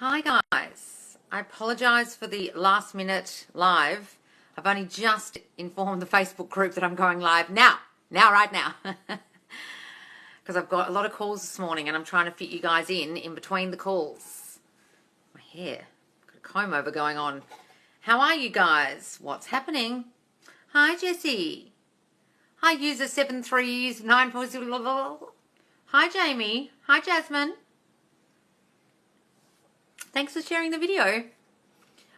Hi guys, I apologise for the last minute live. I've only just informed the Facebook group that I'm going live right now. Because I've got a lot of calls this morning and I'm trying to fit you guys in between the calls. My hair, got a comb over going on. How are you guys? What's happening? Hi Jessie. Hi user 7394. Hi Jamie. Hi Jasmine. Thanks for sharing the video.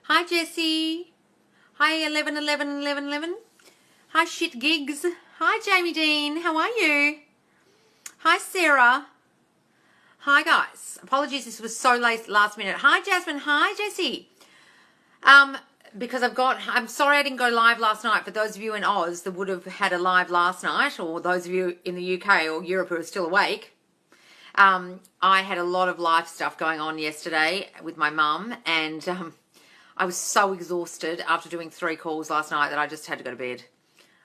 Hi Jessie. Hi 11111111. Hi shit gigs. Hi Jamie Dean. How are you? Hi Sarah. Hi guys. Apologies, this was so late last minute. Hi Jasmine. Hi Jessie. Because I'm sorry I didn't go live last night. For those of you in Oz that would have had a live last night, or those of you in the UK or Europe who are still awake, I had a lot of life stuff going on yesterday with my mum, and I was so exhausted after doing 3 calls last night that I just had to go to bed.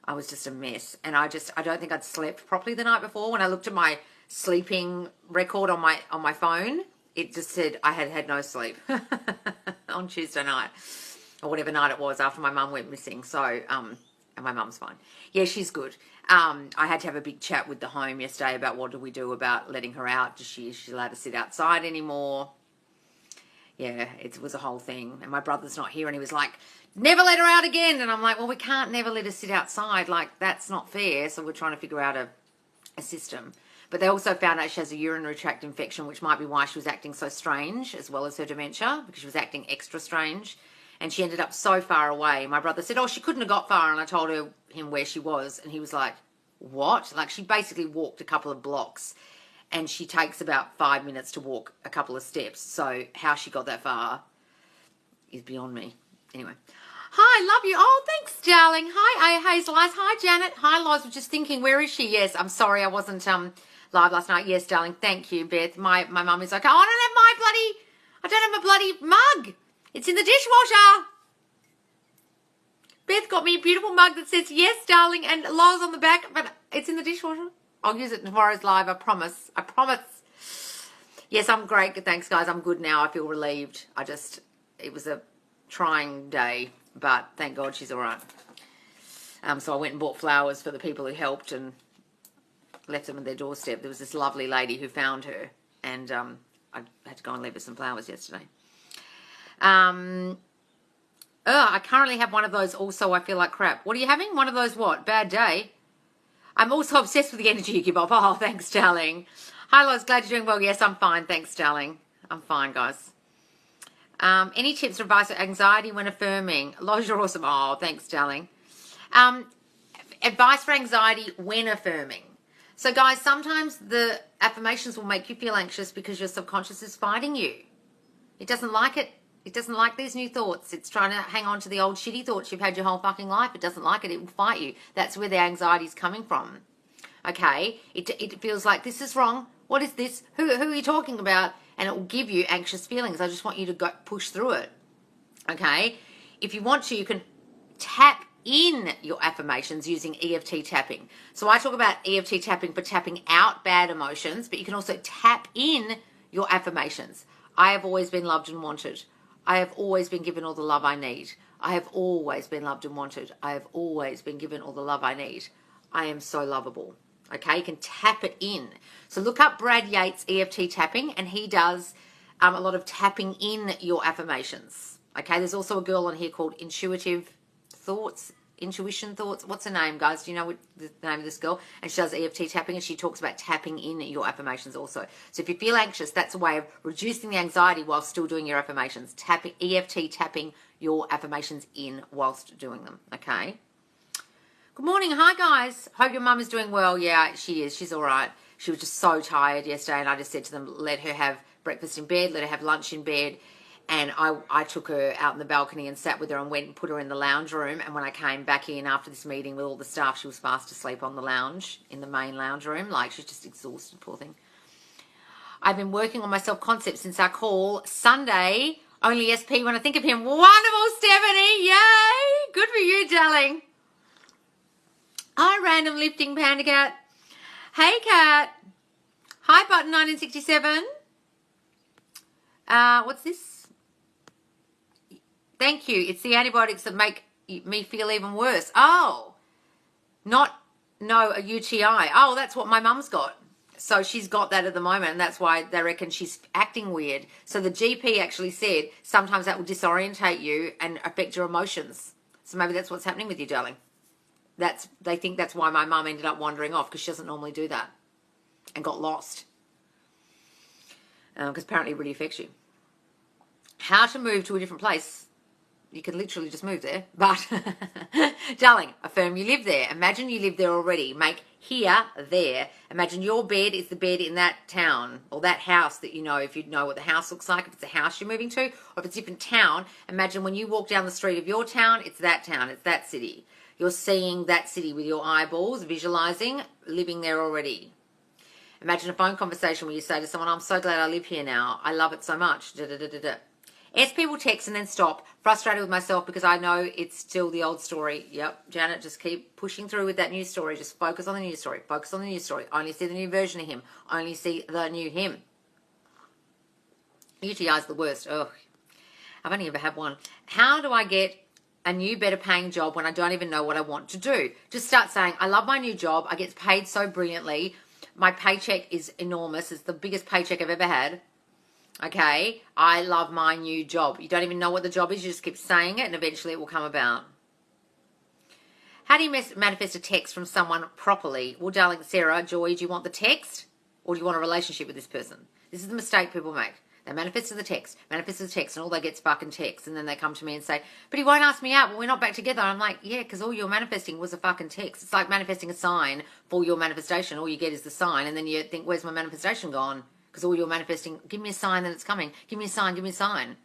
I was just a mess, and I don't think I'd slept properly the night before. When I looked at my sleeping record on my phone, it just said I had had no sleep on Tuesday night, or whatever night it was after my mum went missing. So, and my mum's fine. Yeah, she's good. I had to have a big chat with the home yesterday about what do we do about letting her out. Is she allowed to sit outside anymore? Yeah, it was a whole thing. And my brother's not here, and he was like, never let her out again. And I'm like, well, we can't never let her sit outside. Like, that's not fair. So we're trying to figure out a system. But they also found out she has a urinary tract infection, which might be why she was acting so strange, as well as her dementia, because she was acting extra strange. And she ended up so far away. My brother said, oh, she couldn't have got far. And I told him where she was. And he was like, what? Like, she basically walked a couple of blocks. And she takes about 5 minutes to walk a couple of steps. So how she got that far is beyond me. Anyway. Hi, love you. Oh, thanks, darling. Hi, Hazel Eyes. Hi, Janet. Hi, Loz. Was just thinking, where is she? Yes, I'm sorry I wasn't live last night. Yes, darling. Thank you, Beth. My mum is like, oh, I don't have my bloody mug. It's in the dishwasher. Beth got me a beautiful mug that says, yes, darling, and Loz on the back, but it's in the dishwasher. I'll use it tomorrow's live, I promise. I promise. Yes, I'm great. Thanks, guys. I'm good now. I feel relieved. It was a trying day, but thank God she's all right. So I went and bought flowers for the people who helped and left them at their doorstep. There was this lovely lady who found her, and I had to go and leave her some flowers yesterday. I currently have one of those also. I feel like crap. What are you having? One of those what? Bad day? I'm also obsessed with the energy you give off. Oh, thanks, darling. Hi, Loz. Glad you're doing well. Yes, I'm fine. Thanks, darling. I'm fine, guys. Any tips or advice for anxiety when affirming? Loz, you're awesome. Oh, thanks, darling. Advice for anxiety when affirming. So, guys, sometimes the affirmations will make you feel anxious because your subconscious is fighting you. It doesn't like it. It doesn't like these new thoughts. It's trying to hang on to the old shitty thoughts you've had your whole fucking life. It doesn't like it. It will fight you. That's where the anxiety is coming from. Okay? It feels like, this is wrong. What is this? Who are you talking about? And it will give you anxious feelings. I just want you to go push through it. Okay? If you want to, you can tap in your affirmations using EFT tapping. So I talk about EFT tapping for tapping out bad emotions, but you can also tap in your affirmations. I have always been loved and wanted. I have always been given all the love I need. I have always been loved and wanted. I have always been given all the love I need. I am so lovable. Okay, you can tap it in. So look up Brad Yates EFT tapping, and he does a lot of tapping in your affirmations. Okay, there's also a girl on here called Intuition Thoughts. What's her name, guys? Do you know what the name of this girl? And she does EFT tapping, and she talks about tapping in your affirmations also. So if you feel anxious, that's a way of reducing the anxiety while still doing your affirmations. EFT tapping your affirmations in whilst doing them. Okay. Good morning. Hi, guys. Hope your mum is doing well. Yeah, she is. She's all right. She was just so tired yesterday, and I just said to them, let her have breakfast in bed, let her have lunch in bed. And I took her out in the balcony and sat with her and went and put her in the lounge room. And when I came back in after this meeting with all the staff, she was fast asleep on the lounge, in the main lounge room. Like, she's just exhausted, poor thing. I've been working on my self-concept since our call Sunday. Only SP when I think of him. Wonderful, Stephanie. Yay. Good for you, darling. Hi, Random Lifting Panda Cat. Hey, Cat. Hi, Button 1967. What's this? Thank you. It's the antibiotics that make me feel even worse. Oh, a UTI. Oh, that's what my mum's got. So she's got that at the moment, and that's why they reckon she's acting weird. So the GP actually said sometimes that will disorientate you and affect your emotions. So maybe that's what's happening with you, darling. They think that's why my mum ended up wandering off, because she doesn't normally do that and got lost. Because apparently it really affects you. How to move to a different place. You can literally just move there. But, darling, affirm you live there. Imagine you live there already. Make here, there. Imagine your bed is the bed in that town or that house that you know, if you know what the house looks like, if it's a house you're moving to, or if it's a different town. Imagine when you walk down the street of your town, it's that city. You're seeing that city with your eyeballs, visualizing, living there already. Imagine a phone conversation where you say to someone, I'm so glad I live here now. I love it so much. Da, da, da, da, da. SP will text and then stop. Frustrated with myself because I know it's still the old story. Yep, Janet, just keep pushing through with that news story. Just focus on the news story. Focus on the news story. Only see the new version of him. Only see the new him. UTI's the worst. Ugh. I've only ever had one. How do I get a new, better paying job when I don't even know what I want to do? Just start saying, I love my new job. I get paid so brilliantly. My paycheck is enormous. It's the biggest paycheck I've ever had. Okay, I love my new job. You don't even know what the job is. You just keep saying it and eventually it will come about. How do you manifest a text from someone properly? Well, darling Sarah, Joy, do you want the text or do you want a relationship with this person? This is the mistake people make. They manifest the text, and all they get is fucking text. And then they come to me and say, but he won't ask me out. Well, we're not back together. I'm like, yeah, because all you're manifesting was a fucking text. It's like manifesting a sign for your manifestation. All you get is the sign. And then you think, where's my manifestation gone? Because all you're manifesting, give me a sign that it's coming. Give me a sign, give me a sign.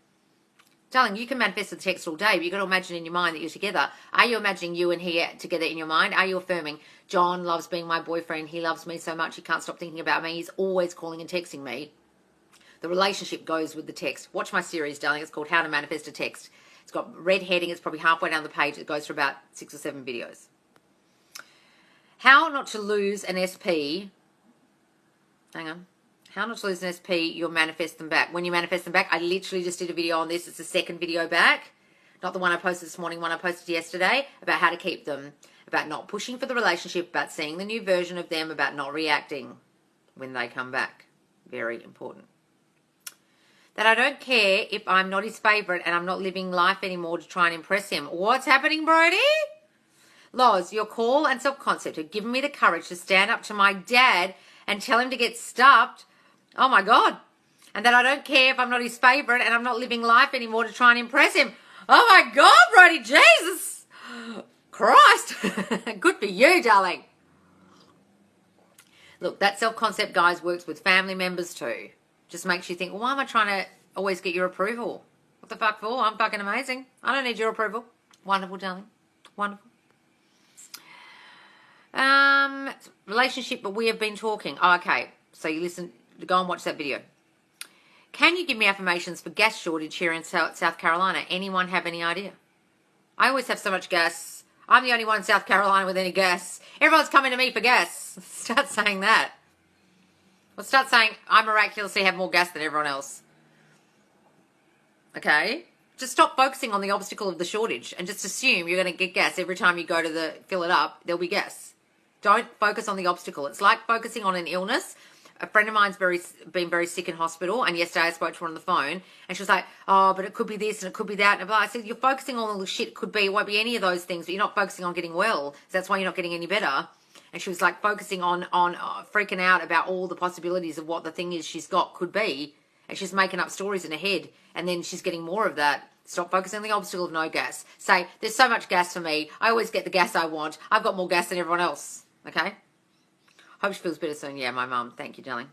Darling, you can manifest the text all day, but you've got to imagine in your mind that you're together. Are you imagining you and he together in your mind? Are you affirming, John loves being my boyfriend. He loves me so much. He can't stop thinking about me. He's always calling and texting me. The relationship goes with the text. Watch my series, darling. It's called How to Manifest a Text. It's got red heading. It's probably halfway down the page. It goes for about 6 or 7 videos. How not to lose an SP. Hang on. How not to lose an SP, you'll manifest them back. When you manifest them back, I literally just did a video on this. It's the second video back. Not the one I posted this morning, one I posted yesterday, about how to keep them, about not pushing for the relationship, about seeing the new version of them, about not reacting when they come back. Very important. That I don't care if I'm not his favourite and I'm not living life anymore to try and impress him. What's happening, Brody? Loz, your call and self-concept have given me the courage to stand up to my dad and tell him to get stuffed. Oh, my God. And that I don't care if I'm not his favourite and I'm not living life anymore to try and impress him. Oh, my God, Brody, Jesus. Christ. Good for you, darling. Look, that self-concept, guys, works with family members too. Just makes you think, well, why am I trying to always get your approval? What the fuck for? I'm fucking amazing. I don't need your approval. Wonderful, darling. Wonderful. Relationship, but we have been talking. Oh, okay. So you listen, go and watch that video. Can you give me affirmations for gas shortage here in South Carolina? Anyone have any idea? I always have so much gas. I'm the only one in South Carolina with any gas. Everyone's coming to me for gas. Start saying that. Well, start saying, I miraculously have more gas than everyone else. Okay? Just stop focusing on the obstacle of the shortage and just assume you're going to get gas every time you go to fill it up, there'll be gas. Don't focus on the obstacle. It's like focusing on an illness. A friend of mine's been very sick in hospital, and yesterday I spoke to her on the phone, and she was like, oh, but it could be this and it could be that. And I said, you're focusing on all the shit. It could be, it won't be any of those things, but you're not focusing on getting well. So that's why you're not getting any better. And she was like focusing on freaking out about all the possibilities of what the thing is she's got could be. And she's making up stories in her head. And then she's getting more of that. Stop focusing on the obstacle of no gas. Say, there's so much gas for me. I always get the gas I want. I've got more gas than everyone else. Okay? Hope she feels better soon. Yeah, my mum. Thank you, darling.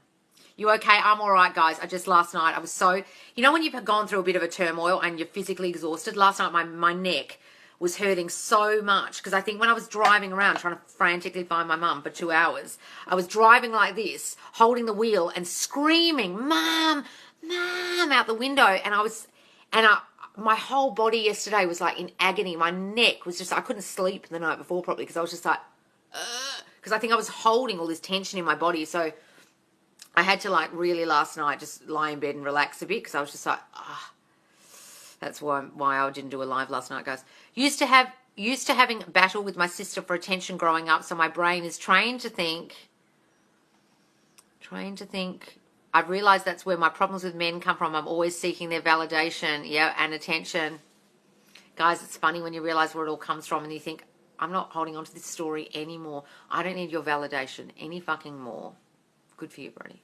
You okay? I'm all right, guys. Last night, I was so... You know when you've gone through a bit of a turmoil and you're physically exhausted? Last night, my neck was hurting so much because I think when I was driving around trying to frantically find my mum for 2 hours, I was driving like this, holding the wheel and screaming, Mum, Mum, out the window. And my whole body yesterday was like in agony. My neck was just, I couldn't sleep the night before properly because I was just like, because I think I was holding all this tension in my body. So I had to like really last night just lie in bed and relax a bit because I was just like, ah. That's why I didn't do a live last night, guys. Used to having a battle with my sister for attention growing up, so my brain is trained to think. I've realized that's where my problems with men come from. I'm always seeking their validation, yeah, and attention. Guys, it's funny when you realize where it all comes from and you think, I'm not holding on to this story anymore. I don't need your validation any fucking more. Good for you, Brody.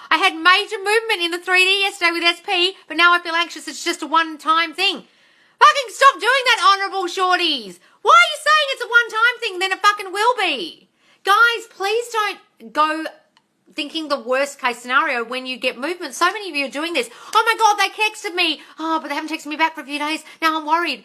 I had major movement in the 3D yesterday with SP, but now I feel anxious. It's just a one-time thing. Fucking stop doing that, honourable shorties. Why are you saying it's a one-time thing? Then it fucking will be. Guys, please don't go thinking the worst case scenario when you get movement. So many of you are doing this. Oh my God, they texted me. Oh, but they haven't texted me back for a few days. Now I'm worried.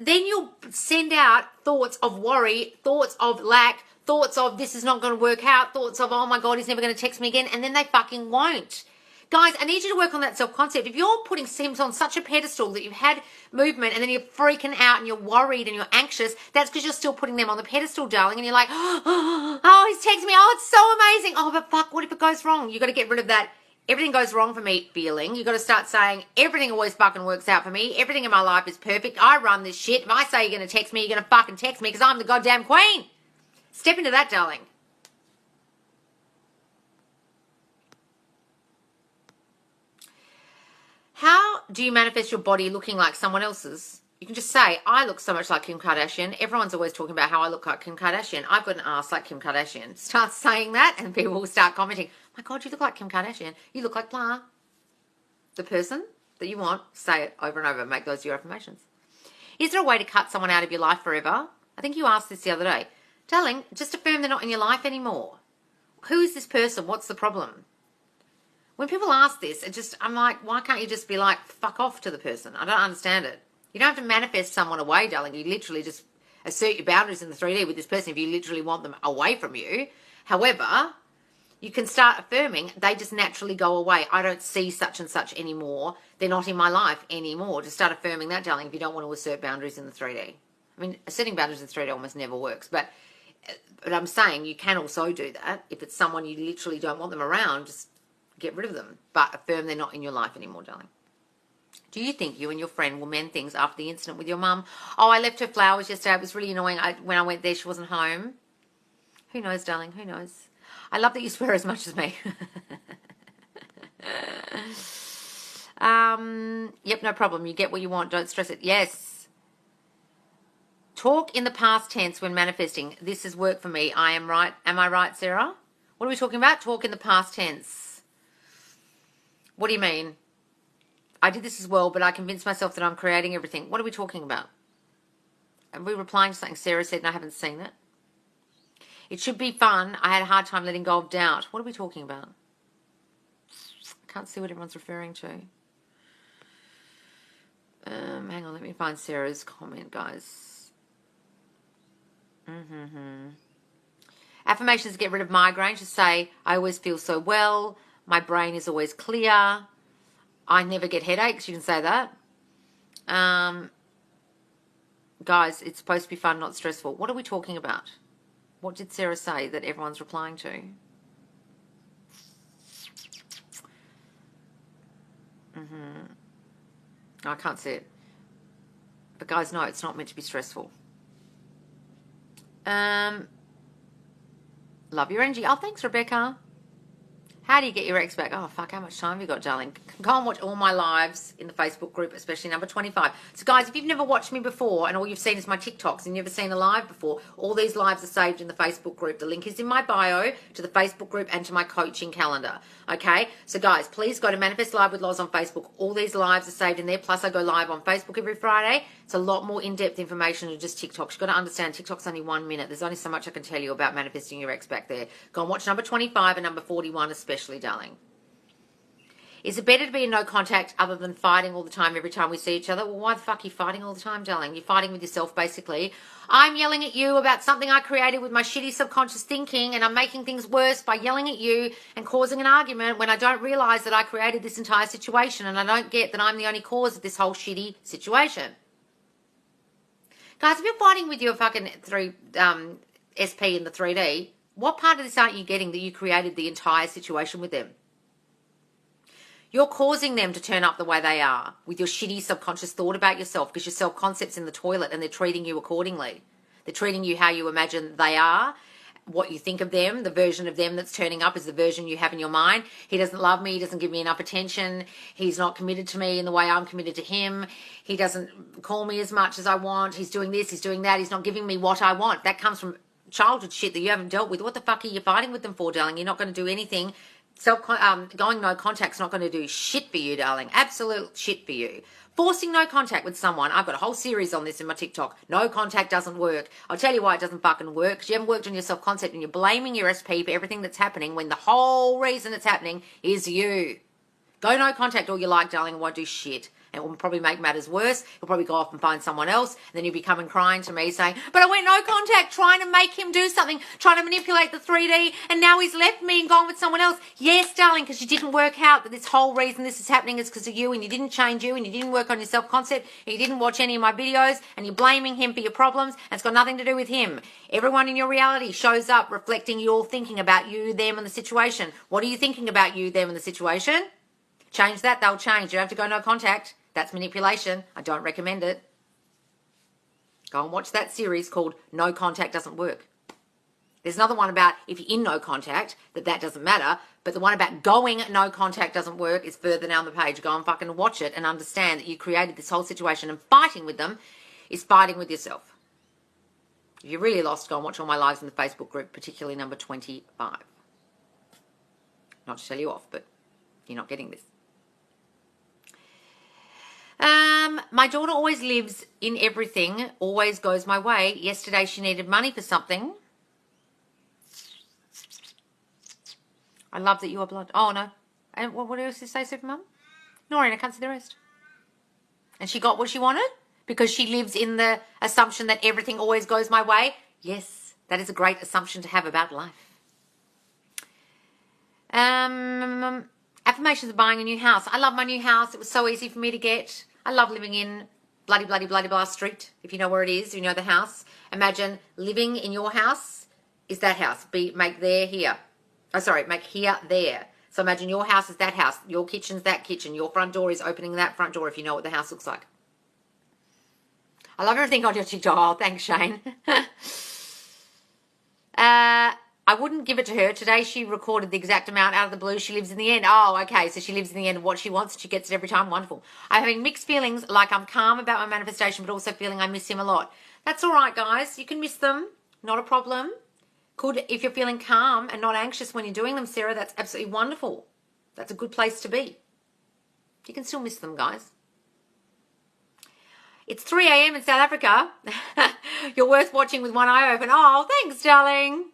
Then you'll send out thoughts of worry, thoughts of lack, thoughts of this is not going to work out, thoughts of, oh my God, he's never going to text me again, and then they fucking won't. Guys, I need you to work on that self-concept. If you're putting Sims on such a pedestal that you've had movement and then you're freaking out and you're worried and you're anxious, that's because you're still putting them on the pedestal, darling, and you're like, oh, he's texting me, oh, it's so amazing. Oh, but fuck, what if it goes wrong? You've got to get rid of that everything goes wrong for me feeling. You've got to start saying everything always fucking works out for me. Everything in my life is perfect. I run this shit. If I say you're going to text me, you're going to fucking text me because I'm the goddamn queen. Step into that, darling. How do you manifest your body looking like someone else's? You can just say, I look so much like Kim Kardashian. Everyone's always talking about how I look like Kim Kardashian. I've got an ass like Kim Kardashian. Start saying that and people will start commenting, my God, you look like Kim Kardashian. You look like blah. The person that you want, say it over and over. Make those your affirmations. Is there a way to cut someone out of your life forever? I think you asked this the other day. Darling, just affirm they're not in your life anymore. Who is this person? What's the problem? When people ask this, I'm like, why can't you just be like, fuck off to the person? I don't understand it. You don't have to manifest someone away, darling. You literally just assert your boundaries in the 3D with this person if you literally want them away from you. However, you can start affirming they just naturally go away. I don't see such and such anymore. They're not in my life anymore. Just start affirming that, darling, if you don't want to assert boundaries in the 3D. I mean, asserting boundaries in the 3D almost never works, but I'm saying you can also do that. If it's someone you literally don't want them around, just get rid of them. But affirm they're not in your life anymore, darling. Do you think you and your friend will mend things after the incident with your mum? Oh, I left her flowers yesterday. It was really annoying. When I went there, she wasn't home. Who knows, darling? Who knows? I love that you swear as much as me. Yep, no problem. You get what you want. Don't stress it. Yes. Talk in the past tense when manifesting. This has worked for me. I am right. Am I right, Sarah? What are we talking about? Talk in the past tense. What do you mean? I did this as well, but I convinced myself that I'm creating everything. What are we talking about? Are we replying to something Sarah said and I haven't seen it? It should be fun. I had a hard time letting go of doubt. What are we talking about? I can't see what everyone's referring to. Hang on, let me find Sarah's comment, guys. Affirmations get rid of migraine. Just say, I always feel so well. My brain is always clear. I never get headaches. You can say that. Guys, it's supposed to be fun, not stressful. What are we talking about? What did Sarah say that everyone's replying to? I can't see it. But guys, no, it's not meant to be stressful. Love your energy. Oh, thanks, Rebecca. How do you get your ex back? Oh, fuck, how much time have you got, darling? Go and watch all my lives in the Facebook group, especially number 25. So, guys, if you've never watched me before and all you've seen is my TikToks and you've never seen a live before, all these lives are saved in the Facebook group. The link is in my bio to the Facebook group and to my coaching calendar, okay? So, guys, please go to Manifest Live with Loz on Facebook. All these lives are saved in there, plus I go live on Facebook every Friday. It's a lot more in-depth information than just TikToks. You've got to understand TikTok's only 1 minute. There's only so much I can tell you about manifesting your ex back there. Go and watch number 25 and number 41 especially, darling. Is it better to be in no contact other than fighting all the time every time we see each other? Well, why the fuck are you fighting all the time, darling? You're fighting with yourself, basically. I'm yelling at you about something I created with my shitty subconscious thinking, and I'm making things worse by yelling at you and causing an argument when I don't realize that I created this entire situation, and I don't get that I'm the only cause of this whole shitty situation. Guys, if you're fighting with your fucking SP in the 3D, what part of this aren't you getting that you created the entire situation with them? You're causing them to turn up the way they are with your shitty subconscious thought about yourself, because your self-concept's in the toilet and they're treating you accordingly. They're treating you how you imagine they are. What you think of them, the version of them that's turning up is the version you have in your mind. He doesn't love me. He doesn't give me enough attention. He's not committed to me in the way I'm committed to him. He doesn't call me as much as I want. He's doing this. He's doing that. He's not giving me what I want. That comes from childhood shit that you haven't dealt with. What the fuck are you fighting with them for, darling? You're not going to do anything. Going no contact's not going to do shit for you, darling. Absolute shit for you. Forcing no contact with someone. I've got a whole series on this in my TikTok. No contact doesn't work. I'll tell you why it doesn't fucking work. Because you haven't worked on your self-concept and you're blaming your SP for everything that's happening when the whole reason it's happening is you. Go no contact all you like, darling. It won't do shit. And it will probably make matters worse. You'll probably go off and find someone else. And then you'll be coming crying to me saying, but I went no contact, trying to make him do something, trying to manipulate the 3D, and now he's left me and gone with someone else. Yes, darling, because you didn't work out that this whole reason this is happening is because of you, and you didn't change you, and you didn't work on your self-concept, and you didn't watch any of my videos, and you're blaming him for your problems, and it's got nothing to do with him. Everyone in your reality shows up reflecting your thinking about you, them, and the situation. What are you thinking about you, them, and the situation? Change that, they'll change. You don't have to go no contact. That's manipulation. I don't recommend it. Go and watch that series called No Contact Doesn't Work. There's another one about if you're in no contact, that doesn't matter. But the one about going no contact doesn't work is further down the page. Go and fucking watch it and understand that you created this whole situation, and fighting with them is fighting with yourself. If you're really lost, go and watch all my lives in the Facebook group, particularly number 25. Not to tell you off, but you're not getting this. My daughter always lives in everything, always goes my way. Yesterday she needed money for something. I love that you are blood. Oh, no. And what else did you say, Supermum? Noreen, I can't see the rest. And she got what she wanted? Because she lives in the assumption that everything always goes my way? Yes, that is a great assumption to have about life. Affirmations of buying a new house. I love my new house. It was so easy for me to get. I love living in bloody blah street. If you know where it is, you know the house. Imagine living in your house is that house. Make there here. Oh, sorry, make here there. So imagine your house is that house. Your kitchen's that kitchen. Your front door is opening that front door if you know what the house looks like. I love everything on your TikTok. Oh, thanks, Shane. I wouldn't give it to her. Today she recorded the exact amount out of the blue. She lives in the end. Oh, okay. So she lives in the end of what she wants. She gets it every time. Wonderful. I'm having mixed feelings, like I'm calm about my manifestation, but also feeling I miss him a lot. That's all right, guys. You can miss them. Not a problem. If you're feeling calm and not anxious when you're doing them, Sarah, that's absolutely wonderful. That's a good place to be. You can still miss them, guys. It's 3 a.m. in South Africa. You're worth watching with one eye open. Oh, thanks, darling.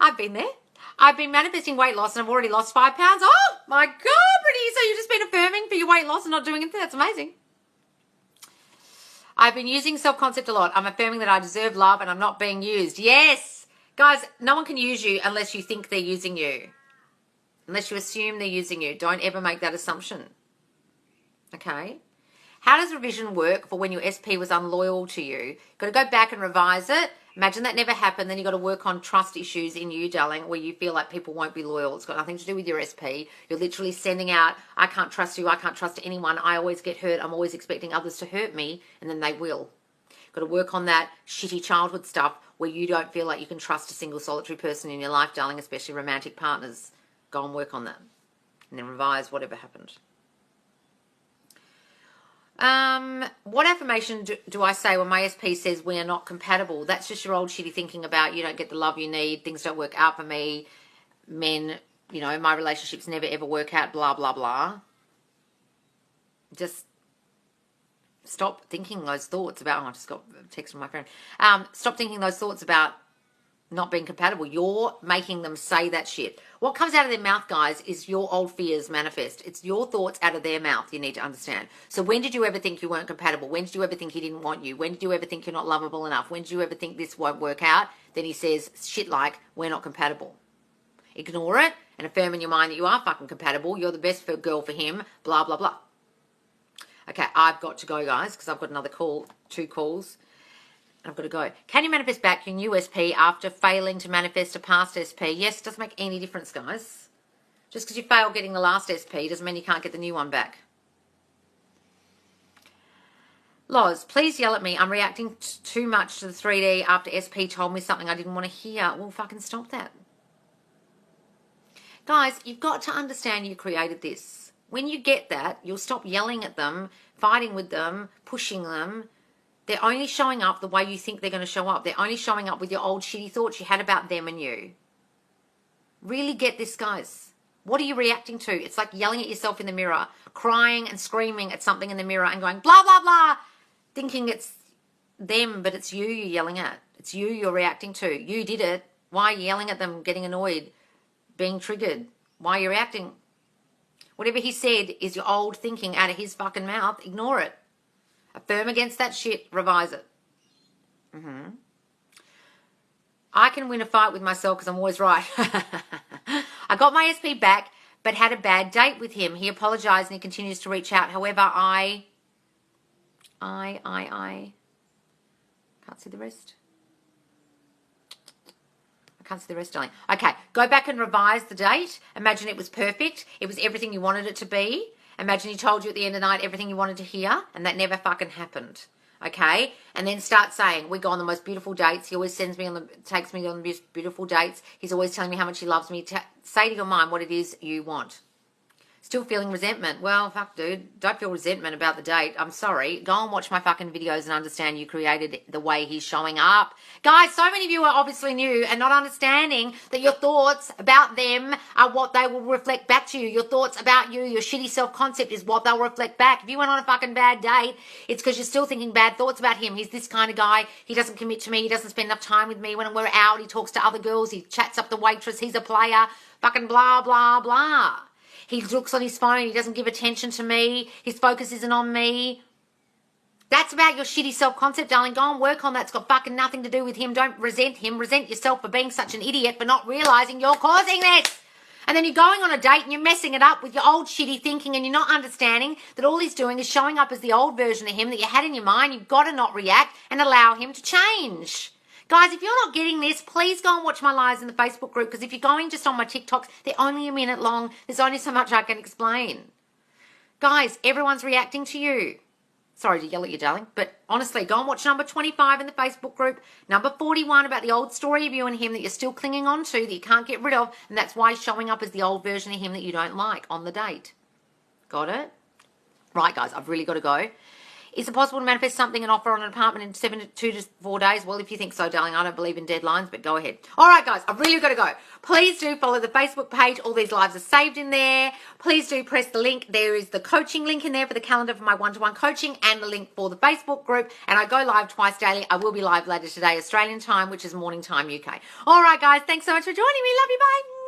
I've been there. I've been manifesting weight loss and I've already lost 5 pounds. Oh, my God, pretty. So you've just been affirming for your weight loss and not doing anything? That's amazing. I've been using self-concept a lot. I'm affirming that I deserve love and I'm not being used. Yes. Guys, no one can use you unless you think they're using you. Unless you assume they're using you. Don't ever make that assumption. Okay? How does revision work for when your SP was unloyal to you? You've got to go back and revise it. Imagine that never happened. Then you've got to work on trust issues in you, darling, where you feel like people won't be loyal. It's got nothing to do with your SP. You're literally sending out, I can't trust you. I can't trust anyone. I always get hurt. I'm always expecting others to hurt me, and then they will. You've got to work on that shitty childhood stuff where you don't feel like you can trust a single solitary person in your life, darling, especially romantic partners. Go and work on that. And then revise whatever happened. What affirmation do I say when my SP says we are not compatible? That's just your old shitty thinking about you don't get the love you need, things don't work out for me, men, you know, my relationships never ever work out, blah, blah, blah. Just stop thinking those thoughts about, oh, I just got a text from my friend. Stop thinking those thoughts about not being compatible. You're making them say that shit. What comes out of their mouth, guys, is your old fears manifest. It's your thoughts out of their mouth you need to understand. So when did you ever think you weren't compatible? When did you ever think he didn't want you? When did you ever think you're not lovable enough? When did you ever think this won't work out? Then he says shit like, we're not compatible. Ignore it and affirm in your mind that you are fucking compatible. You're the best girl for him, blah, blah, blah. Okay, I've got to go, guys, because I've got another call, 2 calls. I've got to go. Can you manifest back your new SP after failing to manifest a past SP? Yes, it doesn't make any difference, guys. Just because you failed getting the last SP doesn't mean you can't get the new one back. Loz, please yell at me. I'm reacting too much to the 3D after SP told me something I didn't want to hear. Well, fucking stop that. Guys, you've got to understand you created this. When you get that, you'll stop yelling at them, fighting with them, pushing them. They're only showing up the way you think they're going to show up. They're only showing up with your old shitty thoughts you had about them and you. Really get this, guys. What are you reacting to? It's like yelling at yourself in the mirror, crying and screaming at something in the mirror and going, blah, blah, blah, thinking it's them, but it's you you're yelling at. It's you you're reacting to. You did it. Why are you yelling at them, getting annoyed, being triggered? Why are you reacting? Whatever he said is your old thinking out of his fucking mouth. Ignore it. Affirm against that shit. Revise it. I can win a fight with myself because I'm always right. I got my SP back, but had a bad date with him. He apologized and he continues to reach out. However, I can't see the rest. I can't see the rest, darling. Okay, go back and revise the date. Imagine it was perfect. It was everything you wanted it to be. Imagine he told you at the end of the night everything you wanted to hear, and that never fucking happened. Okay? And then start saying, we go on the most beautiful dates. He always takes me on the most beautiful dates. He's always telling me how much he loves me. Say to your mind what it is you want. Still feeling resentment. Well, fuck, dude. Don't feel resentment about the date. I'm sorry. Go and watch my fucking videos and understand you created the way he's showing up. Guys, so many of you are obviously new and not understanding that your thoughts about them are what they will reflect back to you. Your thoughts about you, your shitty self-concept is what they'll reflect back. If you went on a fucking bad date, it's because you're still thinking bad thoughts about him. He's this kind of guy. He doesn't commit to me. He doesn't spend enough time with me. When we're out, he talks to other girls. He chats up the waitress. He's a player. Fucking blah, blah, blah. He looks on his phone. He doesn't give attention to me. His focus isn't on me. That's about your shitty self-concept, darling. Go and work on that. It's got fucking nothing to do with him. Don't resent him. Resent yourself for being such an idiot, for not realizing you're causing this. And then you're going on a date and you're messing it up with your old shitty thinking and you're not understanding that all he's doing is showing up as the old version of him that you had in your mind. You've got to not react and allow him to change. Guys, if you're not getting this, please go and watch my lives in the Facebook group, because if you're going just on my TikToks, they're only a minute long. There's only so much I can explain. Guys, everyone's reacting to you. Sorry to yell at you, darling, but honestly, go and watch number 25 in the Facebook group, number 41 about the old story of you and him that you're still clinging on to, that you can't get rid of, and that's why he's showing up as the old version of him that you don't like on the date. Got it? Right, guys, I've really got to go. Is it possible to manifest something, an offer on an apartment in 2 to 4 days? Well, if you think so, darling, I don't believe in deadlines, but go ahead. All right, guys, I've really got to go. Please do follow the Facebook page. All these lives are saved in there. Please do press the link. There is the coaching link in there for the calendar for my one-to-one coaching and the link for the Facebook group. And I go live twice daily. I will be live later today, Australian time, which is morning time UK. All right, guys, thanks so much for joining me. Love you. Bye.